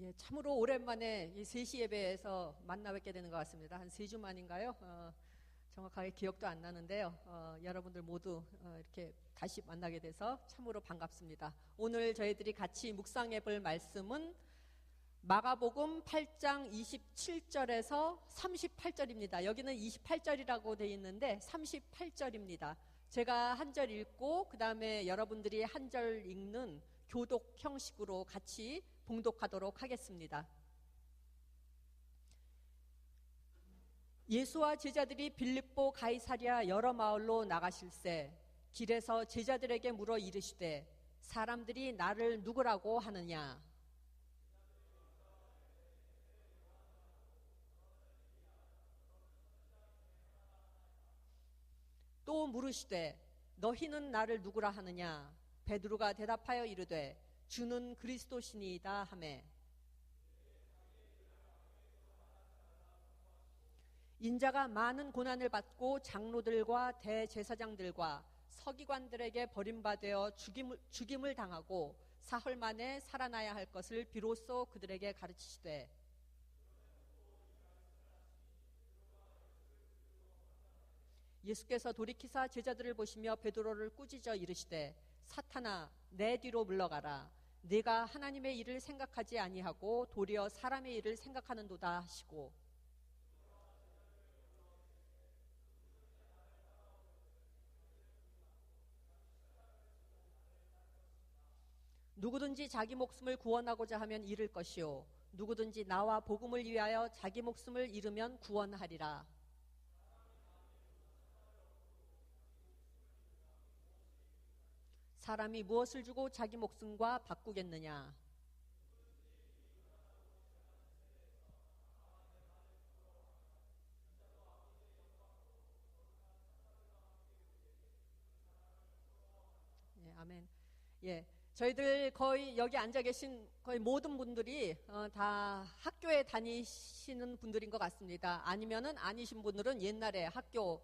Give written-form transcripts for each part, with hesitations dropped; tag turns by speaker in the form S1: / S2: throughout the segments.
S1: 예, 참으로 오랜만에 이 3시 예배에서 만나 뵙게 되는 것 같습니다. 한 3주 만인가요? 정확하게 기억도 안 나는데요. 여러분들 모두 이렇게 다시 만나게 돼서 참으로 반갑습니다. 오늘 저희들이 같이 묵상해 볼 말씀은 마가복음 8장 27절에서 38절입니다. 여기는 28절이라고 되어 있는데 38절입니다. 제가 한 절 읽고 그 다음에 여러분들이 한 절 읽는 교독 형식으로 같이 봉독하도록 하겠습니다. 예수와 제자들이 빌립보 가이사랴 여러 마을로 나가실새 길에서 제자들에게 물어 이르시되 사람들이 나를 누구라고 하느냐? 또 물으시되 너희는 나를 누구라 하느냐? 베드로가 대답하여 이르되 주는 그리스도시니이다 하매 인자가 많은 고난을 받고 장로들과 대제사장들과 서기관들에게 버림받아 죽임을 당하고 사흘 만에 살아나야 할 것을 비로소 그들에게 가르치시되 예수께서 돌이키사 제자들을 보시며 베드로를 꾸짖어 이르시되 사탄아 내 뒤로 물러가라. 네가 하나님의 일을 생각하지 아니하고 도리어 사람의 일을 생각하는도다 하시고 누구든지 자기 목숨을 구원하고자 하면 잃을 것이요 누구든지 나와 복음을 위하여 자기 목숨을 잃으면 구원하리라. 사람이 무엇을 주고 자기 목숨과 바꾸겠느냐? 예, 아멘. 예, 저희들 거의 여기 앉아 계신 거의 모든 분들이 다 학교에 다니시는 분들인 것 같습니다. 아니면은 아니신 분들은 옛날에 학교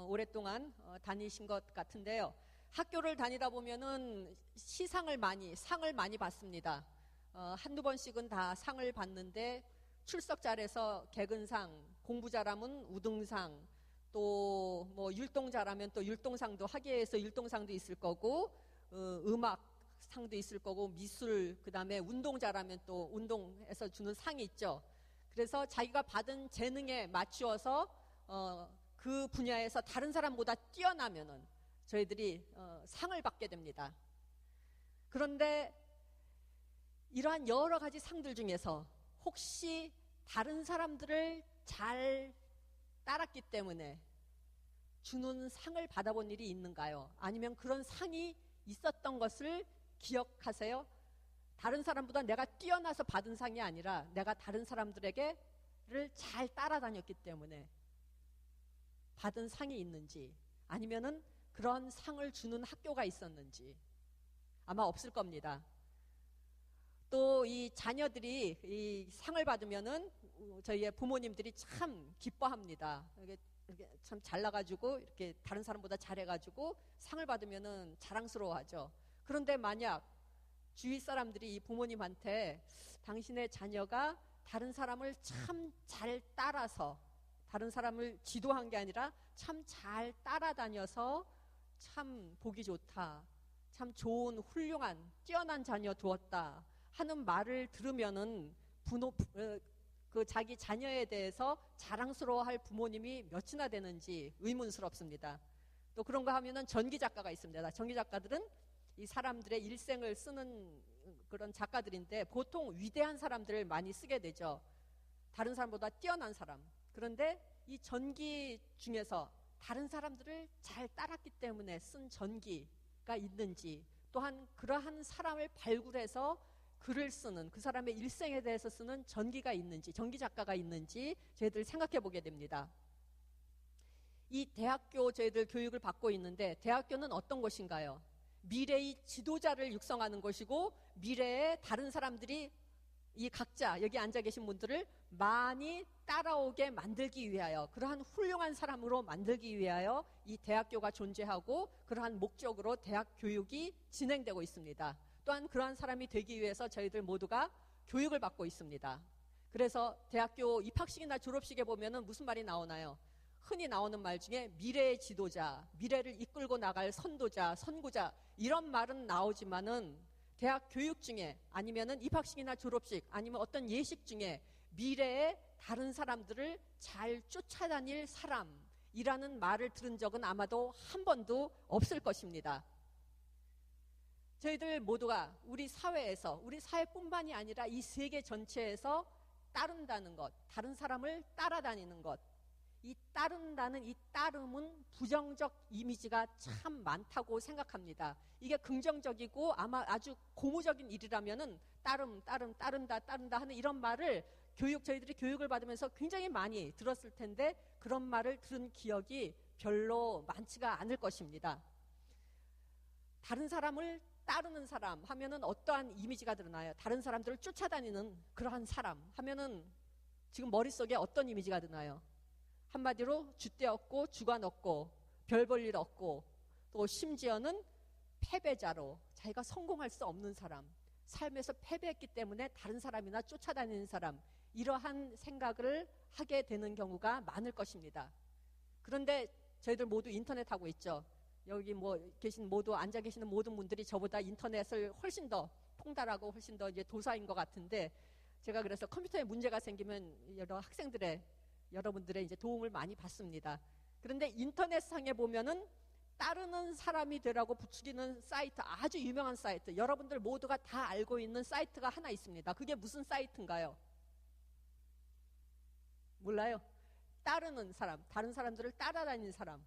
S1: 오랫동안 다니신 것 같은데요. 학교를 다니다 보면은 상을 많이 받습니다. 한두 번씩은 다 상을 받는데 출석 잘해서 개근상, 공부 잘하면 우등상, 또 뭐 율동 잘하면 또 율동상도 학예에서 율동상도 있을 거고, 음악상도 있을 거고, 미술, 그 다음에 운동 잘하면 또 운동에서 주는 상이 있죠. 그래서 자기가 받은 재능에 맞추어서 그 분야에서 다른 사람보다 뛰어나면은 저희들이 상을 받게 됩니다. 그런데 이러한 여러 가지 상들 중에서 혹시 다른 사람들을 잘 따랐기 때문에 주는 상을 받아본 일이 있는가요? 아니면 그런 상이 있었던 것을 기억하세요? 다른 사람보다 내가 뛰어나서 받은 상이 아니라 내가 다른 사람들에게를 잘 따라다녔기 때문에 받은 상이 있는지, 아니면은 그런 상을 주는 학교가 있었는지 아마 없을 겁니다. 또 이 자녀들이 이 상을 받으면은 저희의 부모님들이 참 기뻐합니다. 이게 참 잘나가지고 이렇게 다른 사람보다 잘해가지고 상을 받으면은 자랑스러워하죠. 그런데 만약 주위 사람들이 이 부모님한테 당신의 자녀가 다른 사람을 참 잘 따라서, 다른 사람을 지도한 게 아니라 참 잘 따라다녀서 참 보기 좋다, 참 좋은 훌륭한 뛰어난 자녀 두었다 하는 말을 들으면은 그 자기 자녀에 대해서 자랑스러워할 부모님이 몇이나 되는지 의문스럽습니다. 또 그런 거 하면은 전기 작가가 있습니다. 전기 작가들은 이 사람들의 일생을 쓰는 그런 작가들인데 보통 위대한 사람들을 많이 쓰게 되죠. 다른 사람보다 뛰어난 사람. 그런데 이 전기 중에서 다른 사람들을 잘 따랐기 때문에 쓴 전기가 있는지, 또한 그러한 사람을 발굴해서 글을 쓰는, 그 사람의 일생에 대해서 쓰는 전기가 있는지, 전기 작가가 있는지 저희들 생각해 보게 됩니다. 이 대학교 저희들 교육을 받고 있는데 대학교는 어떤 곳인가요? 미래의 지도자를 육성하는 것이고 미래에 다른 사람들이 이 각자 여기 앉아 계신 분들을 많이 따라오게 만들기 위하여, 그러한 훌륭한 사람으로 만들기 위하여 이 대학교가 존재하고 그러한 목적으로 대학 교육이 진행되고 있습니다. 또한 그러한 사람이 되기 위해서 저희들 모두가 교육을 받고 있습니다. 그래서 대학교 입학식이나 졸업식에 보면은 무슨 말이 나오나요? 흔히 나오는 말 중에 미래의 지도자, 미래를 이끌고 나갈 선도자, 선구자, 이런 말은 나오지만은 대학 교육 중에 아니면은 입학식이나 졸업식 아니면 어떤 예식 중에 미래의 다른 사람들을 잘 쫓아다닐 사람이라는 말을 들은 적은 아마도 한 번도 없을 것입니다. 저희들 모두가 우리 사회에서, 우리 사회뿐만이 아니라 이 세계 전체에서 따른다는 것, 다른 사람을 따라다니는 것, 이 따른다는 이 따름은 부정적 이미지가 참 많다고 생각합니다. 이게 긍정적이고 아마 아주 고무적인 일이라면은 따른다 하는 이런 말을 저희들이 교육을 받으면서 굉장히 많이 들었을 텐데 그런 말을 들은 기억이 별로 많지가 않을 것입니다. 다른 사람을 따르는 사람 하면은 어떠한 이미지가 드나요? 다른 사람들을 쫓아다니는 그러한 사람 하면은 지금 머릿속에 어떤 이미지가 드나요? 한마디로 줏대 없고 주관 없고 별 볼 일 없고 또 심지어는 패배자로 자기가 성공할 수 없는 사람, 삶에서 패배했기 때문에 다른 사람이나 쫓아다니는 사람, 이러한 생각을 하게 되는 경우가 많을 것입니다. 그런데 저희들 모두 인터넷 하고 있죠. 여기 앉아 계시는 모든 분들이 저보다 인터넷을 훨씬 더 통달하고 훨씬 더 이제 도사인 것 같은데, 제가 그래서 컴퓨터에 문제가 생기면 여러분들의 이제 도움을 많이 받습니다. 그런데 인터넷상에 보면은 따르는 사람이 되라고 부추기는 사이트, 아주 유명한 사이트, 여러분들 모두가 다 알고 있는 사이트가 하나 있습니다. 그게 무슨 사이트인가요? 몰라요? 따르는 사람, 다른 사람들을 따라다니는 사람,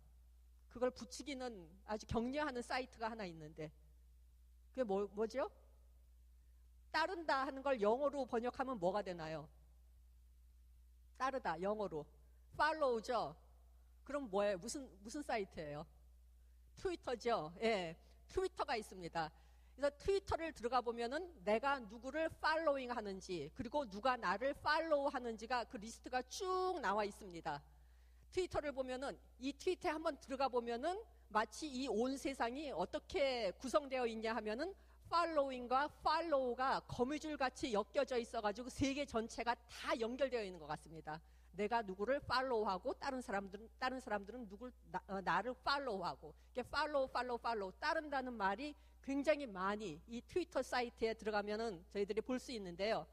S1: 그걸 부추기는 아주 격려하는 사이트가 하나 있는데 그게 뭐죠? 따른다 하는 걸 영어로 번역하면 뭐가 되나요? 따르다, 영어로 follow죠. 그럼 뭐예요? 무슨 사이트예요? 트위터죠. 예, 트위터가 있습니다. 그래서 트위터를 들어가 보면은 내가 누구를 팔로잉 하는지, 그리고 누가 나를 팔로우 하는지가 그 리스트가 쭉 나와 있습니다. 트위터를 보면은, 이 트위터에 한번 들어가 보면은 마치 이 온 세상이 어떻게 구성되어 있냐 하면은 팔로잉과 팔로우가 거미줄 같이 엮여져 있어가지고 세계 전체가 다 연결되어 있는 것 같습니다. 내가 누구를 팔로우하고 다른 사람들은 나를 팔로우하고, 이게 팔로우 따른다는 말이 굉장히 많이 이 트위터 사이트에 들어가면은 저희들이 볼 수 있는데요.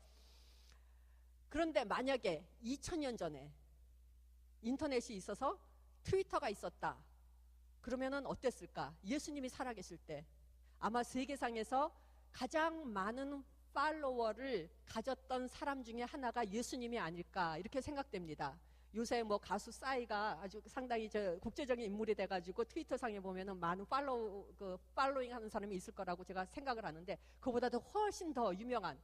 S1: 그런데 만약에 2000년 전에 인터넷이 있어서 트위터가 있었다 그러면은 어땠을까? 예수님이 살아계실 때 아마 세계상에서 가장 많은 팔로워를 가졌던 사람 중에 하나가 예수님이 아닐까, 이렇게 생각됩니다. 요새 가수 싸이가 아주 상당히 국제적인 인물이 돼가지고 트위터상에 보면은 많은 팔로잉 하는 사람이 있을 거라고 제가 생각을 하는데, 그보다도 훨씬 더 유명한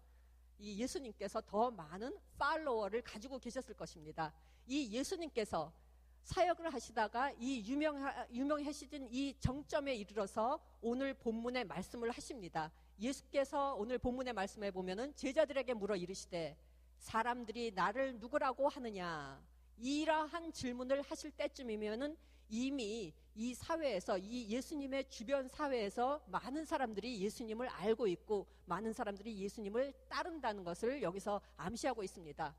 S1: 이 예수님께서 더 많은 팔로워를 가지고 계셨을 것입니다. 이 예수님께서 사역을 하시다가 이 유명해지신 이 정점에 이르러서 오늘 본문의 말씀을 하십니다. 예수께서 오늘 본문의 말씀에 보면은 제자들에게 물어 이르시되 사람들이 나를 누구라고 하느냐, 이러한 질문을 하실 때쯤이면은 이미 이 사회에서, 이 예수님의 주변 사회에서 많은 사람들이 예수님을 알고 있고 많은 사람들이 예수님을 따른다는 것을 여기서 암시하고 있습니다.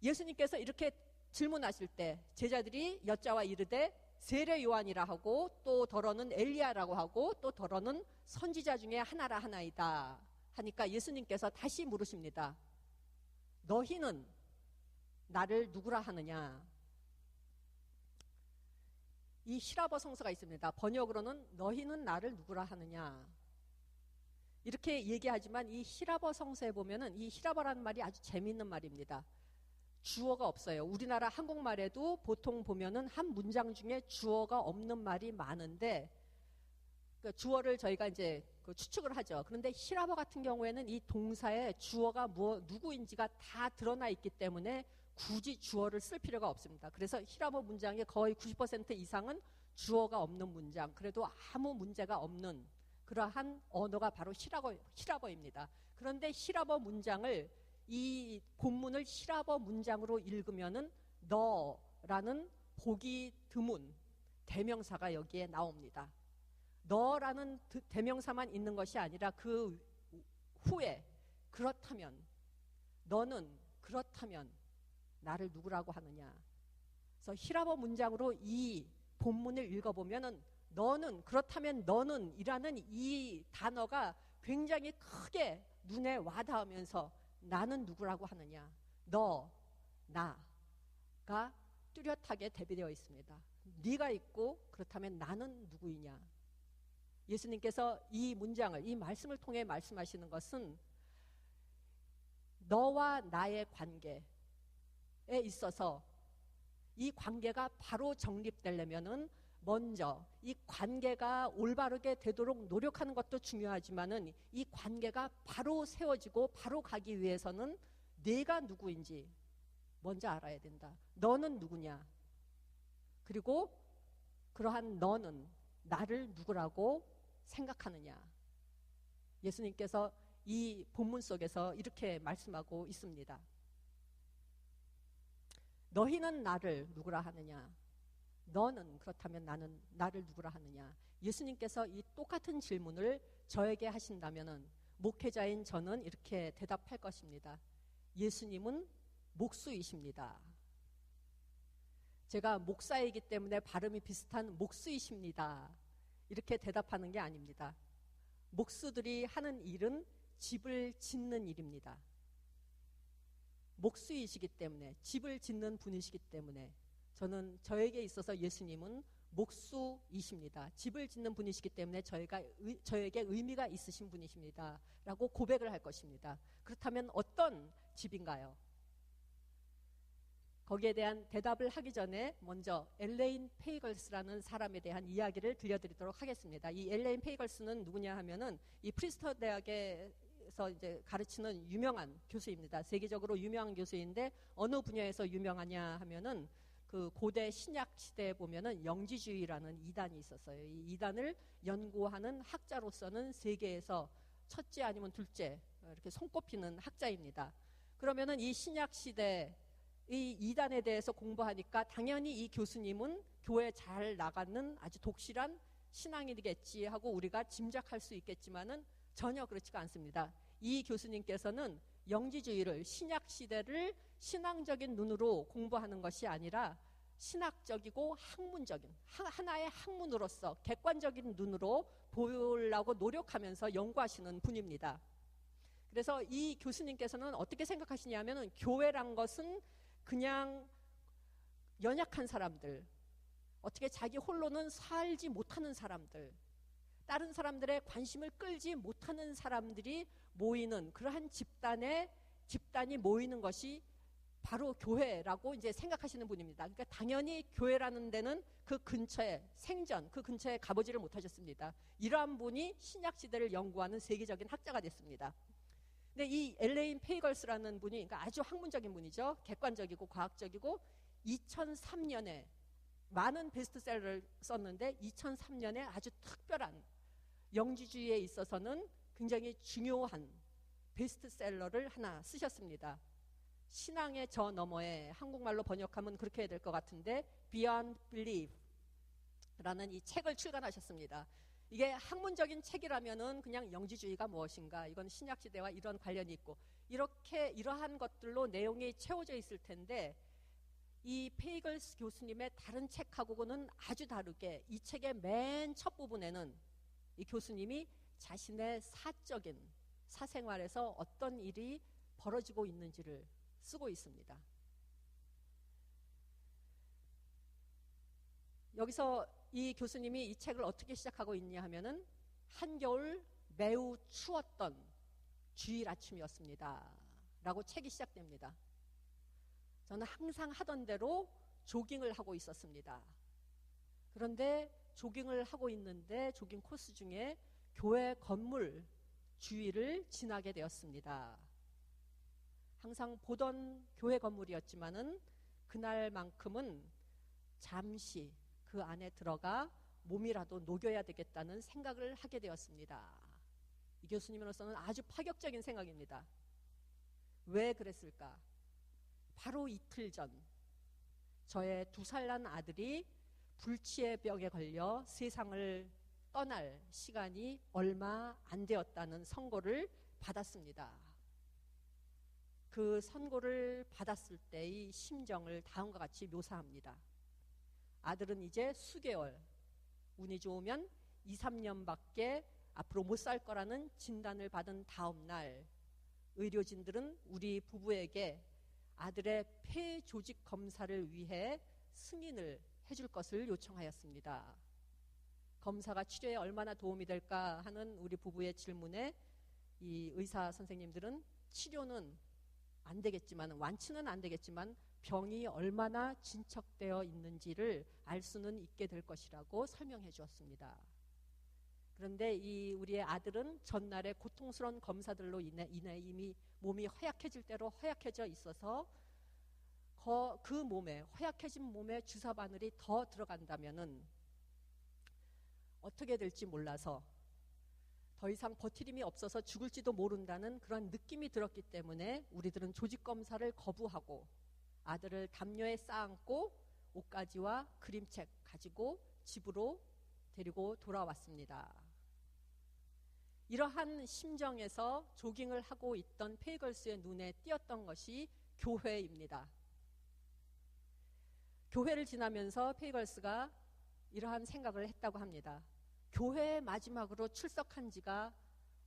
S1: 예수님께서 이렇게 질문하실 때 제자들이 여짜와 이르되 세례 요한이라 하고, 또 더러는 엘리야라고 하고, 또 더러는 선지자 중에 하나라 하나이다 하니까 예수님께서 다시 물으십니다. 너희는 나를 누구라 하느냐? 이 히라버 성서가 있습니다. 번역으로는 너희는 나를 누구라 하느냐, 이렇게 얘기하지만 이 히라버 성서에 보면은 이 히라버라는 말이 아주 재미있는 말입니다. 주어가 없어요. 우리나라 한국말에도 보통 보면은 한 문장 중에 주어가 없는 말이 많은데, 그 주어를 저희가 이제 추측을 하죠. 그런데 히라버 같은 경우에는 이 동사에 주어가 누구인지가 다 드러나 있기 때문에 굳이 주어를 쓸 필요가 없습니다. 그래서 히라버 문장의 거의 90% 이상은 주어가 없는 문장, 그래도 아무 문제가 없는 그러한 언어가 바로 히라버입니다. 그런데 히라버 문장을, 이 본문을 히라버 문장으로 읽으면은 너라는 보기 드문 대명사가 여기에 나옵니다. 너라는 대명사만 있는 것이 아니라 그 후에 그렇다면, 너는 그렇다면 나를 누구라고 하느냐. 그래서 히라보 문장으로 이 본문을 읽어보면은 너는, 그렇다면 너는 이라는 이 단어가 굉장히 크게 눈에 와닿으면서 나는 누구라고 하느냐, 너, 나가 뚜렷하게 대비되어 있습니다. 네가 있고 그렇다면 나는 누구이냐. 예수님께서 이 문장을, 이 말씀을 통해 말씀하시는 것은 너와 나의 관계에 있어서 이 관계가 바로 정립되려면은 먼저 이 관계가 올바르게 되도록 노력하는 것도 중요하지만은 이 관계가 바로 세워지고 바로 가기 위해서는 내가 누구인지 먼저 알아야 된다. 너는 누구냐? 그리고 그러한 너는 나를 누구라고 생각하느냐? 예수님께서 이 본문 속에서 이렇게 말씀하고 있습니다. 너희는 나를 누구라 하느냐? 너는 그렇다면 나는 나를 누구라 하느냐? 예수님께서 이 똑같은 질문을 저에게 하신다면은 목회자인 저는 이렇게 대답할 것입니다. 예수님은 목수이십니다. 제가 목사이기 때문에 발음이 비슷한 목수이십니다. 이렇게 대답하는 게 아닙니다. 목수들이 하는 일은 집을 짓는 일입니다. 목수이시기 때문에, 집을 짓는 분이시기 때문에 저는, 저에게 있어서 예수님은 목수이십니다. 집을 짓는 분이시기 때문에 저에게 의미가 있으신 분이십니다. 라고 고백을 할 것입니다. 그렇다면 어떤 집인가요? 거기에 대한 대답을 하기 전에 먼저 엘레인 페이걸스라는 사람에 대한 이야기를 들려드리도록 하겠습니다. 이 엘레인 페이걸스는 누구냐 하면은 이 프린스턴 대학에서 이제 가르치는 유명한 교수입니다. 세계적으로 유명한 교수인데 어느 분야에서 유명하냐 하면은 그 고대 신약 시대에 보면은 영지주의라는 이단이 있었어요. 이 이단을 연구하는 학자로서는 세계에서 첫째 아니면 둘째 이렇게 손꼽히는 학자입니다. 그러면은 이 신약 시대 이 이단에 대해서 공부하니까 당연히 이 교수님은 교회 잘 나가는 아주 독실한 신앙인이겠지 하고 우리가 짐작할 수 있겠지만은 전혀 그렇지가 않습니다. 이 교수님께서는 영지주의를, 신약 시대를 신앙적인 눈으로 공부하는 것이 아니라 신학적이고 학문적인 하나의 학문으로서 객관적인 눈으로 보려고 노력하면서 연구하시는 분입니다. 그래서 이 교수님께서는 어떻게 생각하시냐면은 교회란 것은 그냥 연약한 사람들, 어떻게 자기 홀로는 살지 못하는 사람들, 다른 사람들의 관심을 끌지 못하는 사람들이 모이는 그러한 집단이 모이는 것이 바로 교회라고 이제 생각하시는 분입니다. 그러니까 당연히 교회라는 데는 그 근처에 그 근처에 가보지를 못하셨습니다. 이러한 분이 신약 시대를 연구하는 세계적인 학자가 됐습니다. 근데 이 엘레인 페이걸스라는 분이, 그러니까 아주 학문적인 분이죠. 객관적이고 과학적이고 2003년에 많은 베스트셀러를 썼는데 2003년에 아주 특별한 영지주의에 있어서는 굉장히 중요한 베스트셀러를 하나 쓰셨습니다. 신앙의 저 너머에, 한국말로 번역하면 그렇게 해야 될 것 같은데 Beyond Belief라는 이 책을 출간하셨습니다. 이게 학문적인 책이라면은 그냥 영지주의가 무엇인가, 이건 신약시대와 이런 관련이 있고 이러한 것들로 내용이 채워져 있을 텐데 이 페이걸스 교수님의 다른 책하고는 아주 다르게 이 책의 맨 첫 부분에는 이 교수님이 자신의 사적인 사생활에서 어떤 일이 벌어지고 있는지를 쓰고 있습니다. 여기서 이 교수님이 이 책을 어떻게 시작하고 있냐 하면은 한겨울 매우 추웠던 주일 아침이었습니다 라고 책이 시작됩니다. 저는 항상 하던 대로 조깅을 하고 있었습니다. 그런데 조깅을 하고 있는데 조깅 코스 중에 교회 건물 주위를 지나게 되었습니다. 항상 보던 교회 건물이었지만은 그날만큼은 잠시 그 안에 들어가 몸이라도 녹여야 되겠다는 생각을 하게 되었습니다. 이 교수님으로서는 아주 파격적인 생각입니다. 왜 그랬을까? 바로 이틀 전 저의 2살 난 아들이 불치의 병에 걸려 세상을 떠날 시간이 얼마 안 되었다는 선고를 받았습니다. 그 선고를 받았을 때의 심정을 다음과 같이 묘사합니다. 아들은 이제 수개월, 운이 좋으면 2, 3년밖에 앞으로 못 살 거라는 진단을 받은 다음 날 의료진들은 우리 부부에게 아들의 폐 조직 검사를 위해 승인을 해줄 것을 요청하였습니다. 검사가 치료에 얼마나 도움이 될까 하는 우리 부부의 질문에 이 의사 선생님들은 치료는 안 되겠지만, 완치는 안 되겠지만 병이 얼마나 진척되어 있는지를 알 수는 있게 될 것이라고 설명해 주었습니다. 그런데 이 우리의 아들은 전날의 고통스러운 검사들로 인해 이미 몸이 허약해질 대로 허약해져 있어서 그 몸에, 허약해진 몸에 주사 바늘이 더 들어간다면은 어떻게 될지 몰라서 더 이상 버틸 힘이 없어서 죽을지도 모른다는 그런 느낌이 들었기 때문에 우리들은 조직 검사를 거부하고 아들을 담요에 쌓아안고 옷가지와 그림책 가지고 집으로 데리고 돌아왔습니다. 이러한 심정에서 조깅을 하고 있던 페이걸스의 눈에 띄었던 것이 교회입니다. 교회를 지나면서 페이걸스가 이러한 생각을 했다고 합니다. 교회에 마지막으로 출석한 지가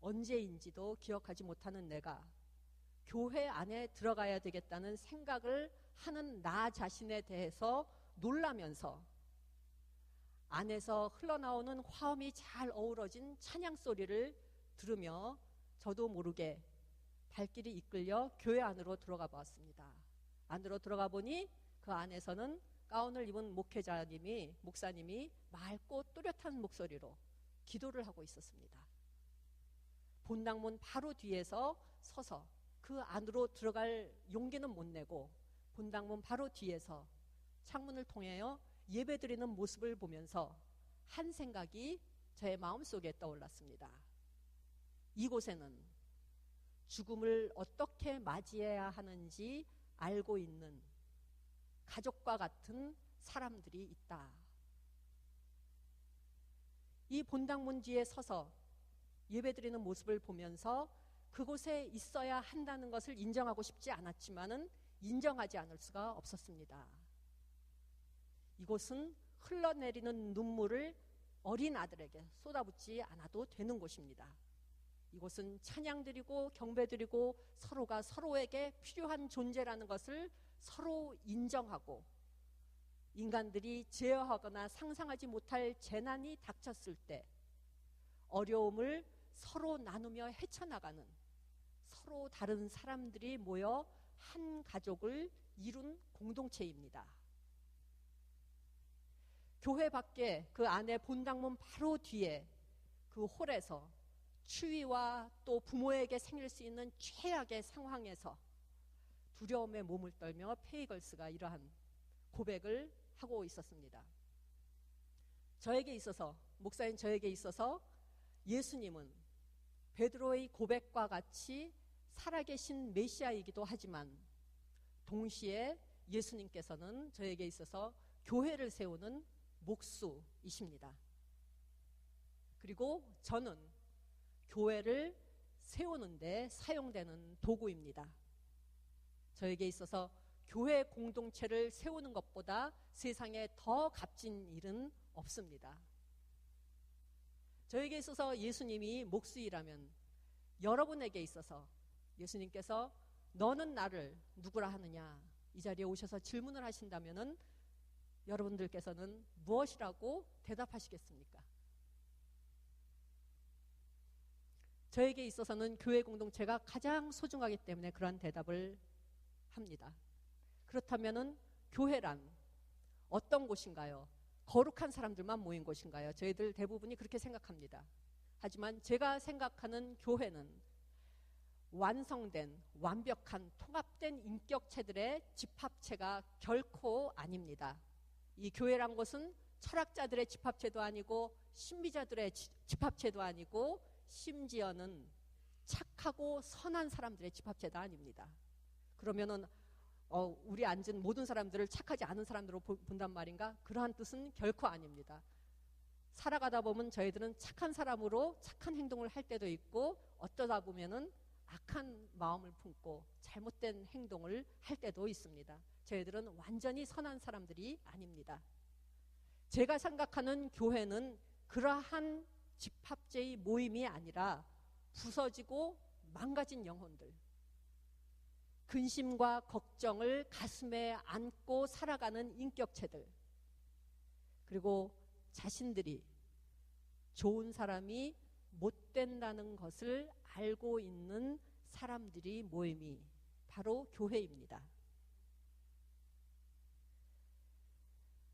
S1: 언제인지도 기억하지 못하는 내가 교회 안에 들어가야 되겠다는 생각을 하는 나 자신에 대해서 놀라면서 안에서 흘러나오는 화음이 잘 어우러진 찬양 소리를 들으며 저도 모르게 발길이 이끌려 교회 안으로 들어가 보았습니다. 안으로 들어가 보니 그 안에서는 가운을 입은 목사님이 맑고 또렷한 목소리로 기도를 하고 있었습니다. 본당문 바로 뒤에서 서서 그 안으로 들어갈 용기는 못 내고 본당문 바로 뒤에서 창문을 통하여 예배드리는 모습을 보면서 한 생각이 저의 마음속에 떠올랐습니다. 이곳에는 죽음을 어떻게 맞이해야 하는지 알고 있는 가족과 같은 사람들이 있다. 이 본당문 뒤에 서서 예배드리는 모습을 보면서 그곳에 있어야 한다는 것을 인정하고 싶지 않았지만은 인정하지 않을 수가 없었습니다. 이곳은 흘러내리는 눈물을 어린 아들에게 쏟아붓지 않아도 되는 곳입니다. 이곳은 찬양드리고 경배드리고 서로가 서로에게 필요한 존재라는 것을 서로 인정하고 인간들이 제어하거나 상상하지 못할 재난이 닥쳤을 때 어려움을 서로 나누며 헤쳐나가는 서로 다른 사람들이 모여 한 가족을 이룬 공동체입니다. 교회 밖에 그 안에 본당문 바로 뒤에 그 홀에서 추위와 또 부모에게 생길 수 있는 최악의 상황에서 두려움에 몸을 떨며 페이걸스가 이러한 고백을 하고 있었습니다. 저에게 있어서, 목사인 저에게 있어서 예수님은 베드로의 고백과 같이 살아계신 메시아이기도 하지만 동시에 예수님께서는 저에게 있어서 교회를 세우는 목수이십니다. 그리고 저는 교회를 세우는데 사용되는 도구입니다. 저에게 있어서 교회 공동체를 세우는 것보다 세상에 더 값진 일은 없습니다. 저에게 있어서 예수님이 목수이라면 여러분에게 있어서 예수님께서 너는 나를 누구라 하느냐 이 자리에 오셔서 질문을 하신다면은 여러분들께서는 무엇이라고 대답하시겠습니까? 저에게 있어서는 교회 공동체가 가장 소중하기 때문에 그러한 대답을 합니다. 그렇다면은 교회란 어떤 곳인가요? 거룩한 사람들만 모인 곳인가요? 저희들 대부분이 그렇게 생각합니다. 하지만 제가 생각하는 교회는 완성된 완벽한 통합된 인격체들의 집합체가 결코 아닙니다. 이 교회란 것은 철학자들의 집합체도 아니고 신비자들의 집합체도 아니고 심지어는 착하고 선한 사람들의 집합체도 아닙니다. 그러면은 우리 앉은 모든 사람들을 착하지 않은 사람들로 본단 말인가? 그러한 뜻은 결코 아닙니다. 살아가다 보면 저희들은 착한 사람으로 착한 행동을 할 때도 있고 어쩌다 보면은 악한 마음을 품고 잘못된 행동을 할 때도 있습니다. 저희들은 완전히 선한 사람들이 아닙니다. 제가 생각하는 교회는 그러한 집합제의 모임이 아니라 부서지고 망가진 영혼들, 근심과 걱정을 가슴에 안고 살아가는 인격체들, 그리고 자신들이 좋은 사람이 못 된다는 것을 알고 있는 사람들이 모임이 바로 교회입니다.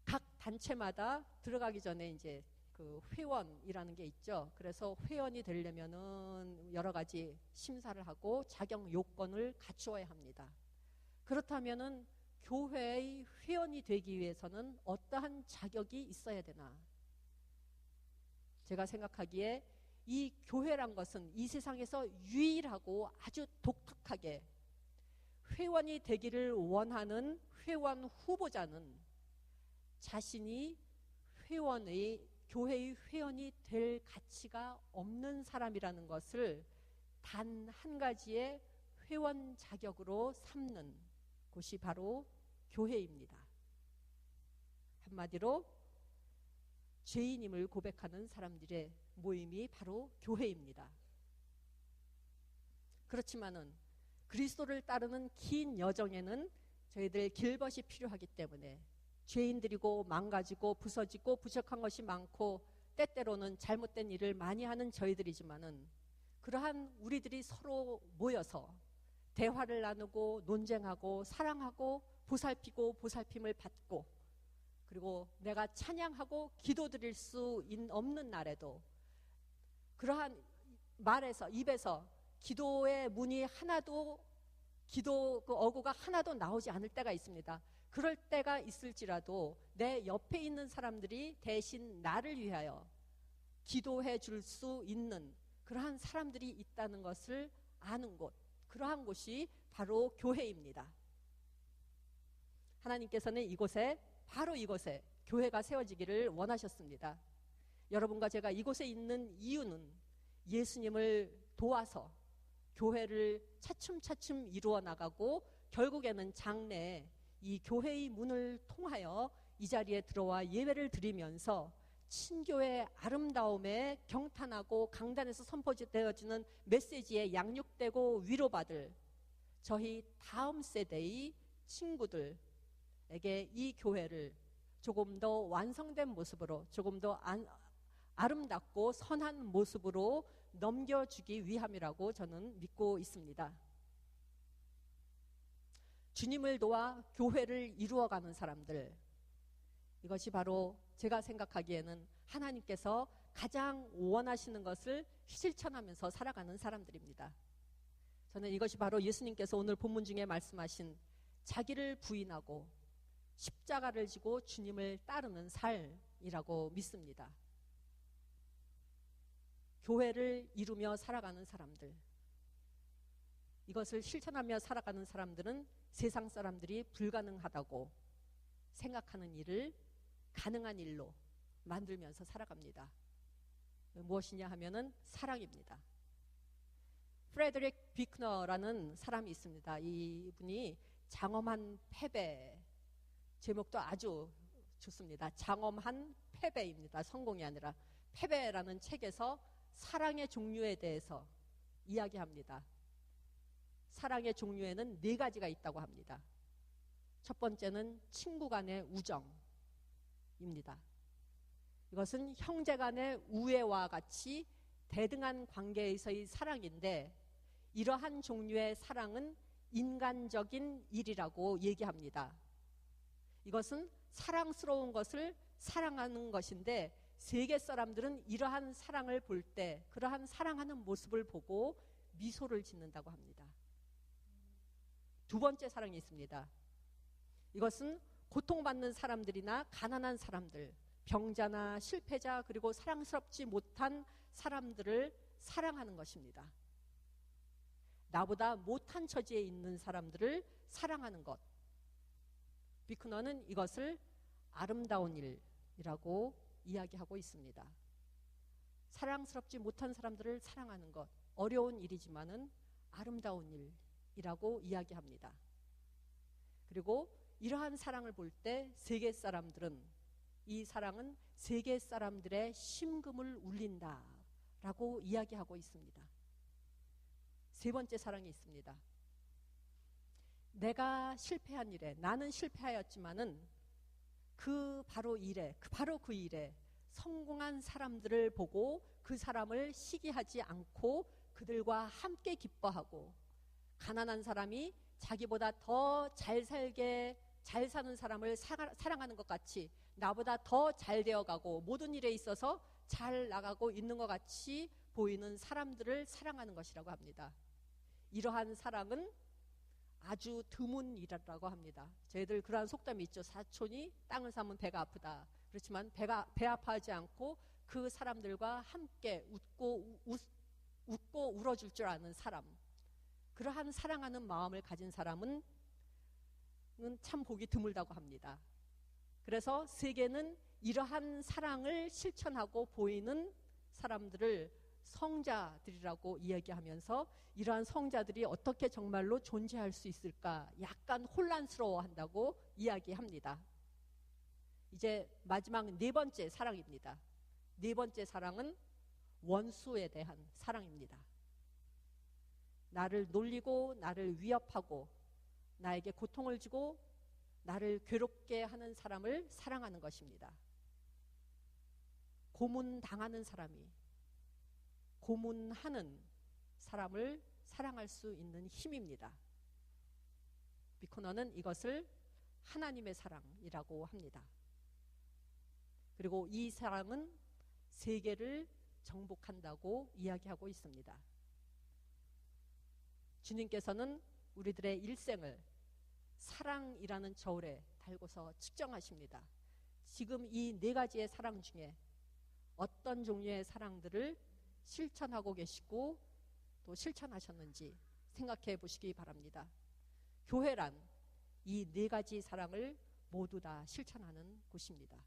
S1: 각 단체마다 들어가기 전에 이제 그 회원이라는 게 있죠. 그래서 회원이 되려면은 여러 가지 심사를 하고 자격 요건을 갖추어야 합니다. 그렇다면은 교회의 회원이 되기 위해서는 어떠한 자격이 있어야 되나? 제가 생각하기에 이 교회란 것은 이 세상에서 유일하고 아주 독특하게 회원이 되기를 원하는 회원 후보자는 자신이 교회의 회원이 될 가치가 없는 사람이라는 것을 단 한 가지의 회원 자격으로 삼는 곳이 바로 교회입니다. 한마디로 죄인임을 고백하는 사람들의 모임이 바로 교회입니다. 그렇지만은 그리스도를 따르는 긴 여정에는 저희들 길벗이 필요하기 때문에 죄인들이고 망가지고 부서지고 부족한 것이 많고 때때로는 잘못된 일을 많이 하는 저희들이지만은 그러한 우리들이 서로 모여서 대화를 나누고 논쟁하고 사랑하고 보살피고 보살핌을 받고 그리고 내가 찬양하고 기도드릴 수 없는 날에도 그러한 입에서 기도의 문이 하나도 기도 그 어구가 하나도 나오지 않을 때가 있습니다. 그럴 때가 있을지라도 내 옆에 있는 사람들이 대신 나를 위하여 기도해 줄 수 있는 그러한 사람들이 있다는 것을 아는 곳, 그러한 곳이 바로 교회입니다. 하나님께서는 바로 이곳에 교회가 세워지기를 원하셨습니다. 여러분과 제가 이곳에 있는 이유는 예수님을 도와서 교회를 차츰차츰 이루어 나가고 결국에는 장래에 이 교회의 문을 통하여 이 자리에 들어와 예배를 드리면서 친교의 아름다움에 경탄하고 강단에서 선포되어지는 메시지에 양육되고 위로받을 저희 다음 세대의 친구들에게 이 교회를 조금 더 완성된 모습으로 조금 더 아름답고 선한 모습으로 넘겨주기 위함이라고 저는 믿고 있습니다. 주님을 도와 교회를 이루어가는 사람들, 이것이 바로 제가 생각하기에는 하나님께서 가장 원하시는 것을 실천하면서 살아가는 사람들입니다. 저는 이것이 바로 예수님께서 오늘 본문 중에 말씀하신 자기를 부인하고 십자가를 지고 주님을 따르는 삶이라고 믿습니다. 교회를 이루며 살아가는 사람들, 이것을 실천하며 살아가는 사람들은 세상 사람들이 불가능하다고 생각하는 일을 가능한 일로 만들면서 살아갑니다. 무엇이냐 하면은 사랑입니다. 프레드릭 비크너라는 사람이 있습니다. 이분이 장엄한 패배, 제목도 아주 좋습니다. 장엄한 패배입니다. 성공이 아니라 패배라는 책에서 사랑의 종류에 대해서 이야기합니다. 사랑의 종류에는 4가지가 있다고 합니다. 첫 번째는 친구 간의 우정입니다. 이것은 형제 간의 우애와 같이 대등한 관계에서의 사랑인데 이러한 종류의 사랑은 인간적인 일이라고 얘기합니다. 이것은 사랑스러운 것을 사랑하는 것인데 세계 사람들은 이러한 사랑을 볼 때 그러한 사랑하는 모습을 보고 미소를 짓는다고 합니다. 두 번째 사랑이 있습니다. 이것은 고통받는 사람들이나 가난한 사람들, 병자나 실패자 그리고 사랑스럽지 못한 사람들을 사랑하는 것입니다. 나보다 못한 처지에 있는 사람들을 사랑하는 것. 비크너는 이것을 아름다운 일이라고 이야기하고 있습니다. 사랑스럽지 못한 사람들을 사랑하는 것, 어려운 일이지만은 아름다운 일이라고 이야기합니다. 그리고 이러한 사랑을 볼 때 세계 사람들은 이 사랑은 세계 사람들의 심금을 울린다라고 이야기하고 있습니다. 세 번째 사랑이 있습니다. 내가 실패한 일에, 나는 실패하였지만은 바로 그 일에 성공한 사람들을 보고 그 사람을 시기하지 않고 그들과 함께 기뻐하고, 가난한 사람이 자기보다 더 잘 사는 사람을 사랑하는 것 같이 나보다 더 잘 되어가고 모든 일에 있어서 잘 나가고 있는 것 같이 보이는 사람들을 사랑하는 것이라고 합니다. 이러한 사랑은 아주 드문 일이라고 합니다. 저희들 그러한 속담이 있죠. 사촌이 땅을 사면 배가 아프다. 그렇지만 배 아파하지 않고 그 사람들과 함께 웃고 울어줄 줄 아는 사람, 그러한 사랑하는 마음을 가진 사람은 참 보기 드물다고 합니다. 그래서 세계는 이러한 사랑을 실천하고 보이는 사람들을 성자들이라고 이야기하면서 이러한 성자들이 어떻게 정말로 존재할 수 있을까 약간 혼란스러워한다고 이야기합니다. 이제 마지막 네 번째 사랑입니다. 네 번째 사랑은 원수에 대한 사랑입니다. 나를 놀리고 나를 위협하고 나에게 고통을 주고 나를 괴롭게 하는 사람을 사랑하는 것입니다. 고문당하는 사람이 고문하는 사람을 사랑할 수 있는 힘입니다. 비코너는 이것을 하나님의 사랑이라고 합니다. 그리고 이 사랑은 세계를 정복한다고 이야기하고 있습니다. 주님께서는 우리들의 일생을 사랑이라는 저울에 달고서 측정하십니다. 지금 이 네 가지의 사랑 중에 어떤 종류의 사랑들을 실천하고 계시고 또 실천하셨는지 생각해 보시기 바랍니다. 교회란 이 네 가지 사랑을 모두 다 실천하는 곳입니다.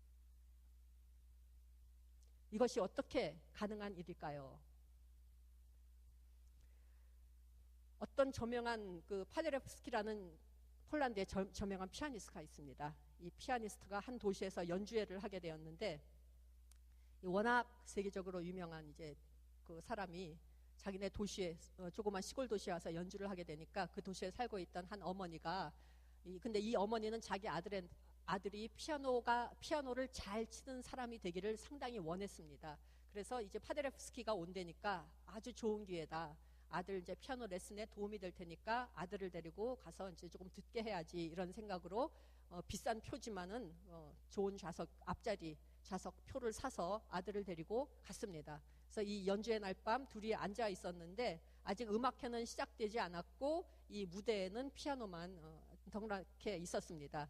S1: 이것이 어떻게 가능한 일일까요? 어떤 저명한 파데레프스키라는 폴란드의 저명한 피아니스트가 있습니다. 이 피아니스트가 한 도시에서 연주회를 하게 되었는데, 워낙 세계적으로 유명한 이제 그 사람이 자기네 도시에 조그만 시골 도시에 와서 연주를 하게 되니까 그 도시에 살고 있던 한 어머니가 근데 이 어머니는 자기 아들이 피아노를 잘 치는 사람이 되기를 상당히 원했습니다. 그래서 이제 파데레프스키가 온다니까 아주 좋은 기회다. 아들 이제 피아노 레슨에 도움이 될 테니까 아들을 데리고 가서 이제 조금 듣게 해야지 이런 생각으로 비싼 표지만은 좋은 앞자리 좌석 표를 사서 아들을 데리고 갔습니다. 그래서 이 연주회 날 밤 둘이 앉아 있었는데 아직 음악회는 시작되지 않았고 이 무대에는 피아노만 덩그랗게 있었습니다.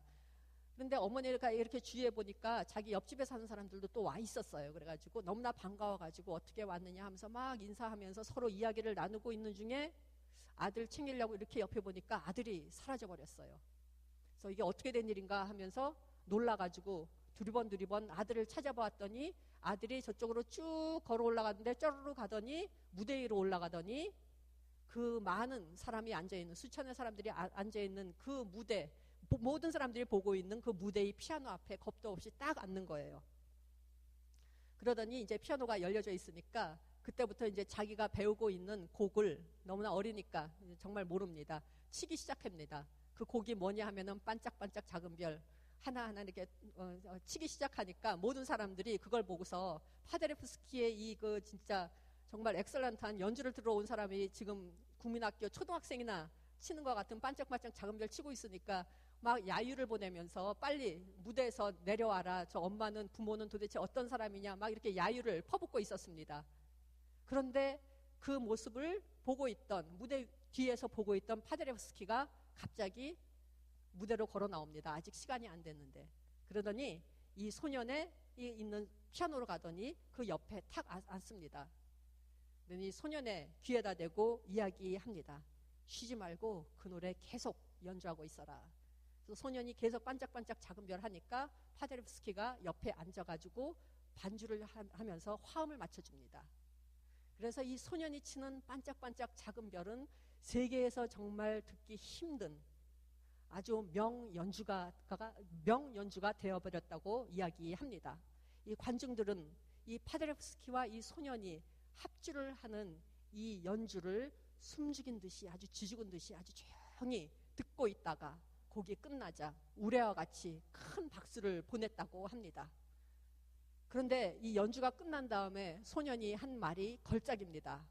S1: 그런데 어머니가 이렇게 주위에 보니까 자기 옆집에 사는 사람들도 또 와 있었어요. 그래가지고 너무나 반가워가지고 어떻게 왔느냐 하면서 막 인사하면서 서로 이야기를 나누고 있는 중에 아들 챙기려고 이렇게 옆에 보니까 아들이 사라져버렸어요. 그래서 이게 어떻게 된 일인가 하면서 놀라가지고 두리번 아들을 찾아봤더니 아들이 저쪽으로 쭉 걸어 올라갔는데 쪼르르 가더니 무대 위로 올라가더니 그 많은 사람이 앉아있는 수천의 사람들이 앉아있는 그 무대, 모든 사람들이 보고 있는 그 무대의 피아노 앞에 겁도 없이 딱 앉는 거예요. 그러더니 이제 피아노가 열려져 있으니까 그때부터 이제 자기가 배우고 있는 곡을 너무나 어리니까 정말 모릅니다. 치기 시작합니다. 그 곡이 뭐냐 하면은 반짝반짝 작은 별 하나하나 이렇게 치기 시작하니까 모든 사람들이 그걸 보고서 파데레프스키의 이 진짜 정말 엑셀런트한 연주를 들어온 사람이 지금 국민학교 초등학생이나 치는 것 같은 반짝반짝 작은 별 치고 있으니까 막 야유를 보내면서 빨리 무대에서 내려와라. 저 엄마는 부모는 도대체 어떤 사람이냐 막 이렇게 야유를 퍼붓고 있었습니다. 그런데 그 모습을 보고 있던 무대 뒤에서 보고 있던 파데레프스키가 갑자기 무대로 걸어 나옵니다. 아직 시간이 안 됐는데. 그러더니 이 소년에 있는 피아노로 가더니 그 옆에 탁 앉습니다. 그러니 소년의 귀에다 대고 이야기합니다. 쉬지 말고 그 노래 계속 연주하고 있어라. 그래서 소년이 계속 반짝반짝 작은 별 하니까 파데레프스키가 옆에 앉아가지고 반주를 하면서 화음을 맞춰줍니다. 그래서 이 소년이 치는 반짝반짝 작은 별은 세계에서 정말 듣기 힘든 아주 명연주가 되어버렸다고 이야기합니다. 이 관중들은 이 파데레프스키와 이 소년이 합주를 하는 이 연주를 숨죽인 듯이 아주 쥐죽은 듯이 아주 조용히 듣고 있다가 곡이 끝나자 우레와 같이 큰 박수를 보냈다고 합니다. 그런데 이 연주가 끝난 다음에 소년이 한 말이 걸작입니다.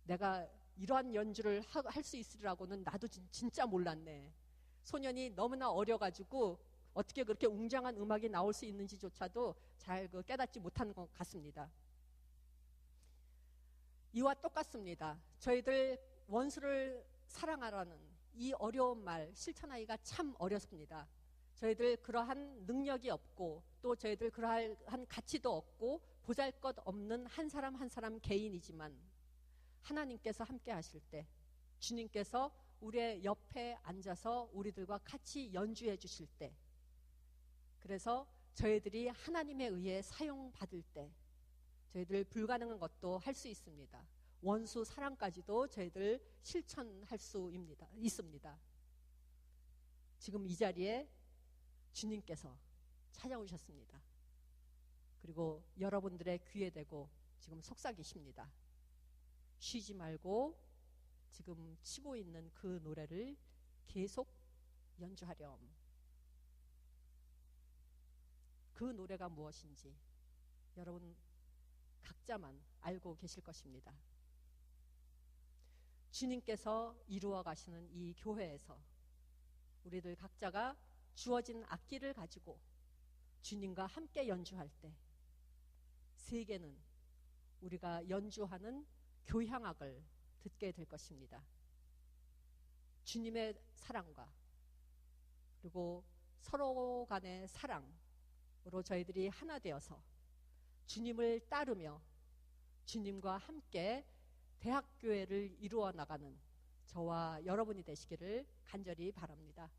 S1: 내가 이러한 연주를 할 수 있으리라고는 나도 진짜 몰랐네. 소년이 너무나 어려가지고 어떻게 그렇게 웅장한 음악이 나올 수 있는지조차도 잘 깨닫지 못한 것 같습니다. 이와 똑같습니다. 저희들 원수를 사랑하라는 이 어려운 말 실천하기가 참 어렵습니다. 저희들 그러한 능력이 없고 또 저희들 그러한 가치도 없고 보잘것없는 한 사람 한 사람 개인이지만 하나님께서 함께 하실 때 주님께서 우리의 옆에 앉아서 우리들과 같이 연주해 주실 때 그래서 저희들이 하나님에 의해 사용받을 때 저희들 불가능한 것도 할 수 있습니다. 원수 사랑까지도 저희들 실천할 수 있습니다. 지금 이 자리에 주님께서 찾아오셨습니다. 그리고 여러분들의 귀에 대고 지금 속삭이십니다. 쉬지 말고 지금 치고 있는 그 노래를 계속 연주하렴. 그 노래가 무엇인지 여러분 각자만 알고 계실 것입니다. 주님께서 이루어 가시는 이 교회에서 우리들 각자가 주어진 악기를 가지고 주님과 함께 연주할 때 세계는 우리가 연주하는 교향악을 듣게 될 것입니다. 주님의 사랑과 그리고 서로 간의 사랑으로 저희들이 하나 되어서 주님을 따르며 주님과 함께 대학교회를 이루어 나가는 저와 여러분이 되시기를 간절히 바랍니다.